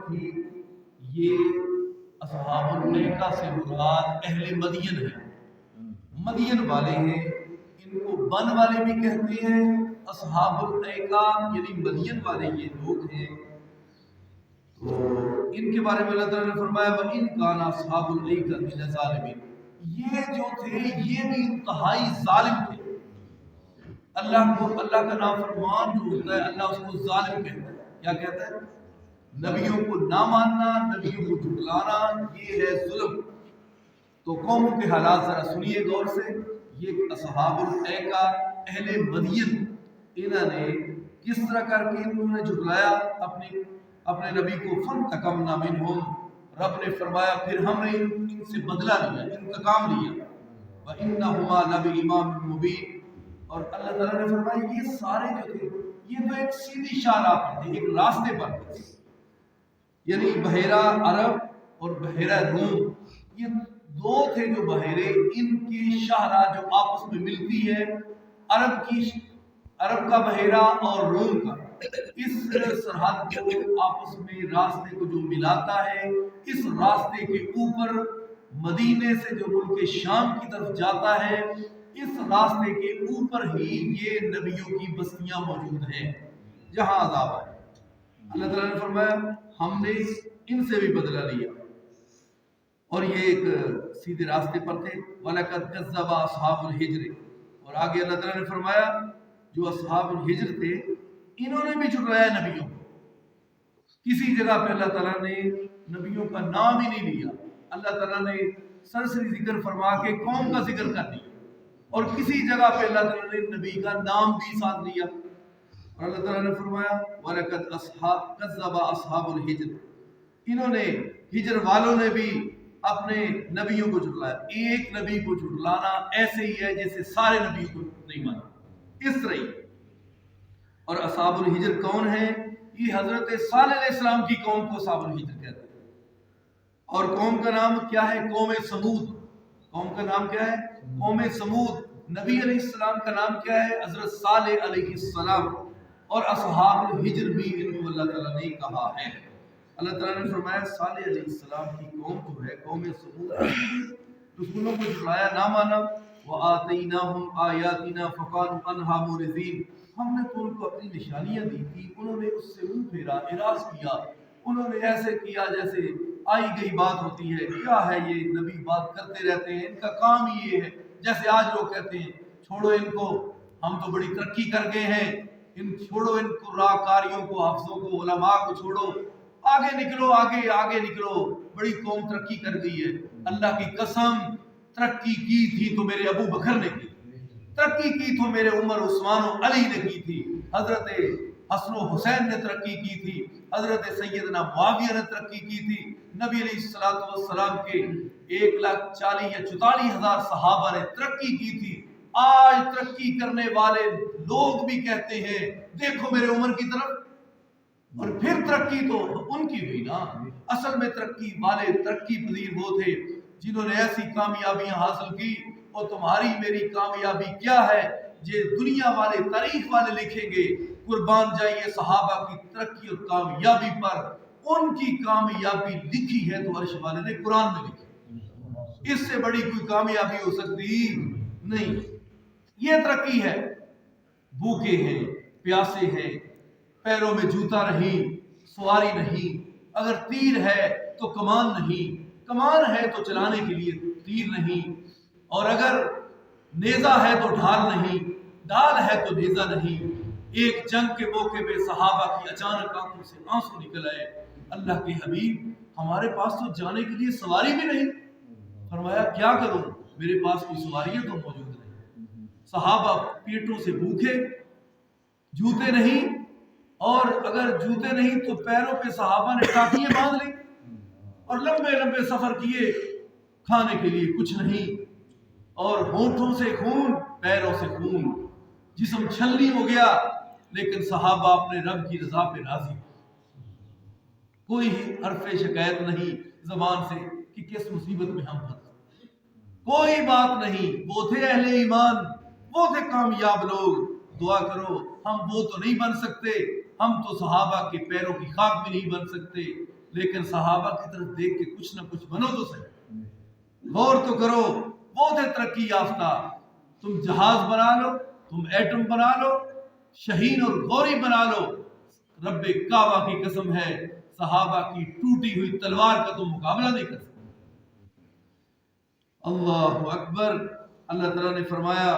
تھی یہ اصحاب الایکہ سے مراد اہل مدین ہیں، مدین والے ہیں، ان کو بن والے بھی کہتے ہیں۔ اصحاب الایکہ یعنی مدین والے یہ لوگ ہیں۔ تو ان کے بارے میں اللہ تعالیٰ نے فرمایا وَإِنْ كَانَ أَصْحَابُ الْأَيْكَةِ لَظَالِمِينَ، یہ جو تھے یہ بھی انتہائی ظالم تھے۔ اللہ کا نام فرمان جو ہوتا ہے اللہ اس کو ظالم کہتا ہے۔ کیا کہتا ہے؟ نبیوں کو نہ ماننا، نبیوں کو جھٹلانا، یہ ہے ظلم۔ تو قوموں کے حالات ذرا سنیے غور سے۔ یہ اصحاب الایکہ اہل مدین، انہوں نے کس طرح کر کے انہوں نے جھٹلایا اپنے نبی کو۔ فَانْتَقَمْنَا مِنْهُمْ، رب نے فرمایا پھر ہم نے ان سے بدلہ لیا، انتقام لیا۔ وَإِنَّهُمَا لَبِإِمَامٍ مُبِينٍ، اور اللہ تعالیٰ نے فرمایا یہ سارے جو تھے یہ تو ایک سیدھی شاہراہ پر تھے، ایک راستے پر تھے، یعنی بحیرہ عرب اور بحیرہ روم، یہ دو تھے جو بحیرے، ان کی شاہراہ جو آپس میں ملتی ہے، عرب کا بحیرہ اور روم کا، اس سرحد کو آپس میں راستے کو جو ملاتا ہے، اس راستے کے اوپر مدینے سے جو ملک شام کی طرف جاتا ہے، اس راستے کے اوپر ہی یہ نبیوں کی بستیاں موجود ہیں جہاں عذاب ہے۔ اللہ تعالیٰ نے فرمایا ہم نے ان سے بھی بدلہ لیا، اور یہ ایک سیدھے راستے پر تھے۔ وَلَقَدْ كَذَّبَ أَصْحَابُ الْحِجْرِ، اور آگے اللہ تعالیٰ نے فرمایا جو اصحاب الحجر تھے انہوں نے بھی جھٹلایا نبیوں کو۔ کسی جگہ پہ اللہ تعالیٰ نے نبیوں کا نام ہی نہیں لیا، اللہ تعالیٰ نے سرسری ذکر فرما کے قوم کا ذکر کر دیا، اور کسی جگہ پہ اللہ تعالیٰ نے نبی کا نام بھی ساتھ لیا، اور اللہ تعالیٰ نے فرمایا وَلَقَدْ كَذَّبَ أَصْحَابُ الْحِجْرِ، انہوں نے ہجر والوں نے بھی اپنے نبیوں کو جھٹلایا۔ ایک نبی کو جھٹلانا ایسے ہی ہے جیسے سارے نبیوں کو نہیں مانا، اس طرح ہی۔ اور اصحاب الحجر کون ہیں؟ یہ حضرت صالح علیہ السلام کی قوم کو اصحاب الحجر کہتے ہیں۔ اور قوم کا نام کیا ہے؟ قوم سمود۔ قوم کا نام کیا ہے؟ قوم سمود۔ نبی علیہ السلام کا نام کیا ہے؟ حضرت صالح علیہ السلام۔ اور اصحاب الحجر بھی ان کو اللہ تعالیٰ نے کہا ہے۔ اللہ تعالیٰ نے فرمایا صالح علیہ السلام کی قوم جو ہے قوم سمود، رسولوں کو جھٹلایا، نہ مانا۔ وَآتَيْنَاهُمْ آيَاتِنَا فَقَالُوا عَنْهَا مُعْرِضِينَ، ہم نے تو ان کو اپنی نشانیاں دی تھی، انہوں نے اس سے منہ پھیرا، اعراض کیا، انہوں نے ایسے کیا جیسے آئی گئی بات ہوتی ہے۔ کیا ہے یہ نبی بات کرتے رہتے ہیں، ان کا کام ہی یہ ہے، جیسے آج لوگ کہتے ہیں چھوڑو ان کو، ہم تو بڑی ترقی کر گئے ہیں، چھوڑو ان کو، راکاریوں کو، حافظوں کو، علماء کو چھوڑو، آگے نکلو، آگے نکلو، بڑی قوم ترقی کر گئی ہے۔ اللہ کی قسم ترقی کی تھی تو میرے ابو بکر نے کی، ترقی کی تو میرے عمر، عثمان و علی نے کی تھی، حضرت حسن و حسین نے ترقی کی تھی، حضرت سیدنا معاویہ نے ترقی کی تھی، نبی علیہ السلام کے 1,40,000 یا 44,000 صحابہ نے ترقی کی تھی۔ آج ترقی کرنے والے لوگ بھی کہتے ہیں دیکھو میرے عمر کی طرف، اور پھر ترقی تو ان کی ہوئی نا۔ اصل میں ترقی والے، ترقی پذیر وہ تھے جنہوں نے ایسی کامیابیاں حاصل کی، اور تمہاری میری کامیابی کیا ہے یہ دنیا والے، تاریخ والے لکھیں گے۔ قربان جائیے صحابہ کی ترقی اور کامیابی پر، ان کی کامیابی لکھی ہے تو عرش والے نے قرآن میں لکھی، اس سے بڑی کوئی کامیابی ہو سکتی نہیں۔ یہ ترقی ہے، بھوکے ہیں، پیاسے ہیں، پیروں میں جوتا نہیں، سواری نہیں، اگر تیر ہے تو کمان نہیں، کمان ہے تو چلانے کے لیے تیر نہیں، اور اگر نیزہ ہے تو ڈھال نہیں، ڈھال ہے تو نیزہ نہیں۔ ایک جنگ کے موقع پہ صحابہ کی اچانک آنکھوں سے آنسو نکل آئے، اللہ کے حبیب ہمارے پاس تو جانے کے لیے سواری بھی نہیں۔ فرمایا کیا کروں، میرے پاس کوئی سواریاں تو موجود نہیں۔ صحابہ پیٹوں سے بھوکے، جوتے نہیں، اور اگر جوتے نہیں تو پیروں پہ صحابہ نے ٹاکیاں باندھ لی، اور لمبے لمبے سفر کیے، کھانے کے لیے کچھ نہیں، اور ہونٹوں سے خون، پیروں سے خون، جسم چھلنی ہو گیا، لیکن صحابہ اپنے رب کی رضا پہ راضی، کوئی حرف شکایت نہیں زبان سے کہ کس مصیبت میں ہم پھنسے، کوئی بات نہیں۔ وہ تھے اہل ایمان، وہ تھے کامیاب لوگ۔ دعا کرو ہم وہ تو نہیں بن سکتے، ہم تو صحابہ کے پیروں کی خاک بھی نہیں بن سکتے، لیکن صحابہ کی طرف دیکھ کے کچھ نہ کچھ بنو تو صحیح، غور تو کرو، وہ تھے ترقی یافتہ۔ تم جہاز بنا لو، تم ایٹم بنا لو، شہین اور غوری بنا لو، رب کعبہ کی قسم ہے صحابہ کی ٹوٹی ہوئی تلوار کا تم مقابلہ نہیں کر سکتے۔ اللہ اکبر۔ اللہ تعالیٰ نے فرمایا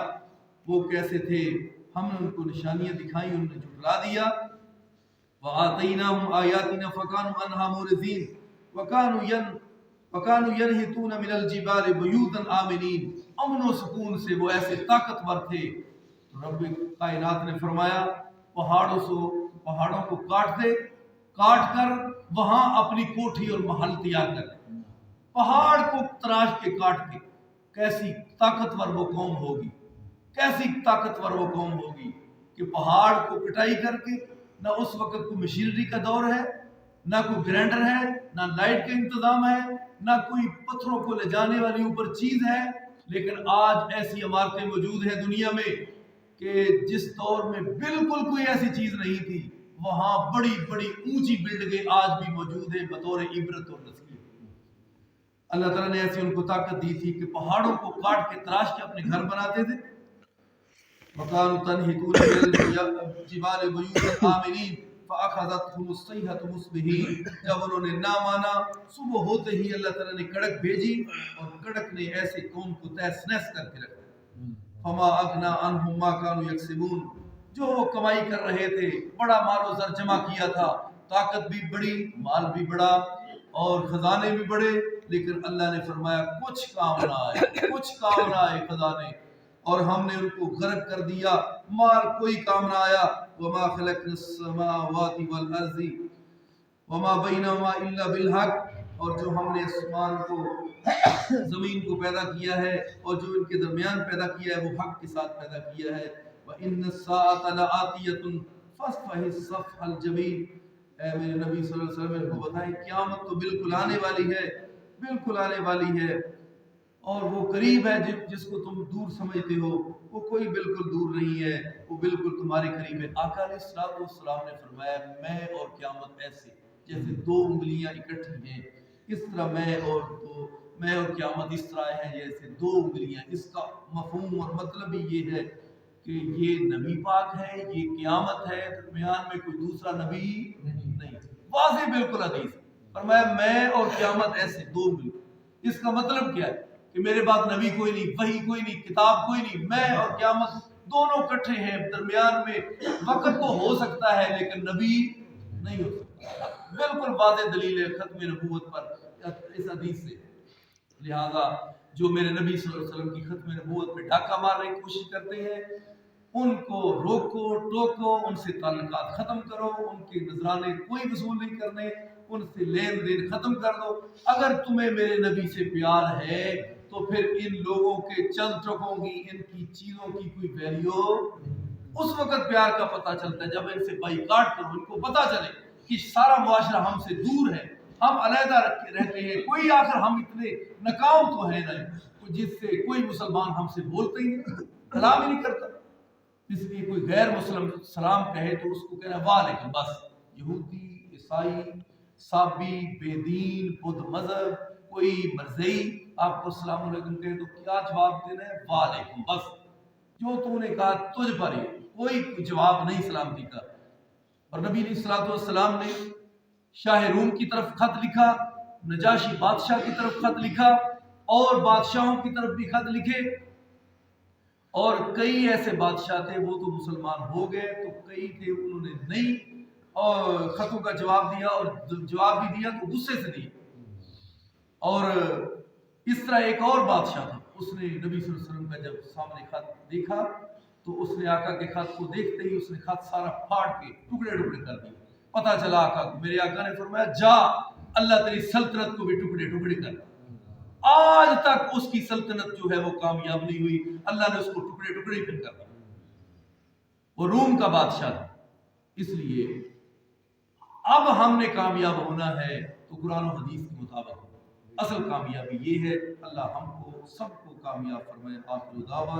وہ کیسے تھے، ہم نے ان کو نشانیاں دکھائیں، انہوں نے جھٹلا دیا۔ وَآتَيْنَاهُمْ آيَاتِنَا فَكَانُوا عَنْهَا مُعْرِضِينَ وَكَانُوا يَنْحِتُونَ مِنَ الْجِبَالِ بُيُوتًا آمِنِينَ۔ امن و سکون سے وہ ایسے طاقتور تھے۔ رب کائنات نے فرمایا پہاڑوں کو کاٹ کر وہاں اپنی کوٹھی اور محل تیار کر، پہاڑ کو تراش کے کاٹ کے۔ کیسی طاقتور وہ قوم ہوگی، کیسی طاقتور وہ قوم ہوگی کہ پہاڑ کو کٹائی کر کے، نہ اس وقت کوئی مشینری کا دور ہے، نہ کوئی گرینڈر ہے، نہ لائٹ کا انتظام ہے، نہ کوئی پتھروں کو لے جانے والی اوپر چیز ہے، لیکن آج ایسی عمارتیں موجود ہیں دنیا میں کہ جس دور میں بالکل کوئی ایسی چیز نہیں تھی، وہاں بڑی بڑی اونچی بلڈنگیں آج بھی موجود ہیں بطور عبرت اور نصیحت۔ اللہ تعالیٰ نے ایسی ان کو طاقت دی تھی کہ پہاڑوں کو کاٹ کے تراش کے اپنے گھر بناتے تھے۔ وَكَانُوا تَنْحِتُونَ مِنَ الْجِبَالِ بُيُوتًا آمِنِينَ فَأَخَذَتْهُمُ الصَّيْحَةُ مُصْبِحِينَ۔ جب انہوں نے نہ مانا، صبح ہوتے ہی اللہ تعالیٰ نے کڑک بھیجی، اور کڑک نے ایسے قوم کو تہس نہس کر کے رکھا۔ فَمَا أَغْنَىٰ عَنْهُم مَّا كَانُوا يَكْسِبُونَ۔ جو وہ کمائی کر رہے تھے، بڑا مال و زر جمع کیا تھا، طاقت بھی بڑی، مال بھی بڑا اور خزانے بھی بڑے، لیکن اللہ نے فرمایا کچھ کام نہ آئے خزانے، اور ہم نے ان کو غرق کر دیا، مال کوئی کام نہ آیا۔ وَمَا خَلَقْنَا السَّمَاوَاتِ وَالْأَرْضِ وَمَا بَيْنَهُمَا إِلَّا بِالْحَقِّ۔ اور جو ہم نے آسمان کو زمین کو پیدا کیا ہے اور جو ان کے درمیان پیدا کیا ہے وہ حق کے ساتھ پیدا کیا ہے۔ وَإِنَّ السَّاعَةَ لَآتِيَةٌ فَاصْفَحِ الصَّفْحَ الْجَمِيلَ۔ اے میرے نبی صلی اللہ علیہ وسلم کو بتائیں قیامت تو بالکل آنے والی ہے، بالکل آنے والی ہے، اور وہ قریب ہے جس کو تم دور سمجھتے ہو، وہ کوئی بالکل دور نہیں ہے، وہ بالکل تمہارے قریب ہے۔ آقا علیہ السلام نے فرمایا میں اور قیامت ایسے جیسے دو انگلیاں اکٹھی ہیں، اس طرح میں اور قیامت اس طرح ہیں جیسے دو انگلیاں۔ اس کا مفہوم اور مطلب ہی یہ ہے کہ یہ نبی پاک ہے، یہ قیامت ہے، درمیان میں کوئی دوسرا نبی نہیں۔ واضح بالکل حدیث فرمایا میں اور قیامت ایسے دو انگلی۔ اس کا مطلب کیا ہے کہ میرے بعد نبی کوئی نہیں، وحی کوئی نہیں، کتاب کوئی نہیں، میں اور قیامت دونوں کٹھے ہیں، درمیان میں وقت تو ہو سکتا ہے لیکن نبی نہیں ہو سکتا۔ بالکل واضح دلیل ہے ختم نبوت پر اس حدیث سے۔ لہذا جو میرے نبی صلی اللہ علیہ وسلم کی ختم نبوت پہ ڈاکہ مارنے کی کوشش کرتے ہیں، ان کو روکو ٹوکو، ان سے تعلقات ختم کرو، ان کے نذرانے کوئی وصول نہیں کرنے، ان سے لین دین ختم کر دو۔ اگر تمہیں میرے نبی سے پیار ہے تو پھر ان لوگوں کے چند ٹکوں کی، ان کی چیزوں کی کوئی ویلیو اس وقت پیار کا پتہ چلتا ہے جب ان سے بائیکاٹ کرو، ان کو پتہ چلے کہ سارا معاشرہ ہم سے دور ہے، ہم علیحدہ رہتے ہیں، کوئی آخر ہم اتنے ناکام تو ہے نہیں جس سے کوئی مسلمان ہم سے بولتا ہی نہیں، کلام ہی نہیں کرتا۔ اس لیے کوئی غیر مسلم سلام کہے تو اس کو کہنا وعلیکم بس۔ یہودی، عیسائی، صابی، بے دین، بدھ مذہب، کوئی مرزئی آپ کو السلام علیکم کہے تو کیا جواب دینا ہے؟ وعلیکم بس، جو تو نے کہا تجھ پر ہی، کوئی جواب نہیں سلامتی کا۔ اور نبی علیہ الصلوۃ والسلام نے شاہ روم کی طرف خط لکھا، نجاشی بادشاہ کی طرف خط لکھا، اور بادشاہوں کی طرف بھی خط لکھے، اور کئی ایسے بادشاہ تھے وہ تو مسلمان ہو گئے، تو کئی تھے انہوں نے نہیں اور خطوں کا جواب دیا، اور جواب بھی دیا تو غصے سے دیا۔ اور اس طرح ایک اور بادشاہ تھا، اس نے نبی صلی اللہ علیہ وسلم کا جب سامنے خط دیکھا تو اس نے آقا کے خط کو دیکھتے ہی اس نے خط سارا پھاڑ کے ٹکڑے ٹکڑے کر دیا۔ پتہ چلا آقا کو، میرے آقا نے فرمایا جا اللہ تیری سلطنت کو بھی ٹکڑے ٹکڑے کر۔ آج تک اس کی سلطنت جو ہے وہ کامیاب نہیں ہوئی، اللہ نے اس کو ٹکڑے ٹکڑے کر دیا۔ وہ روم کا بادشاہ تھا۔ اس لیے اب ہم نے کامیاب ہونا ہے تو قرآن و حدیث کے مطابق، اصل کامیابی یہ ہے۔ اللہ ہم کو سب کو کامیاب فرمائے۔ آخر دعوانا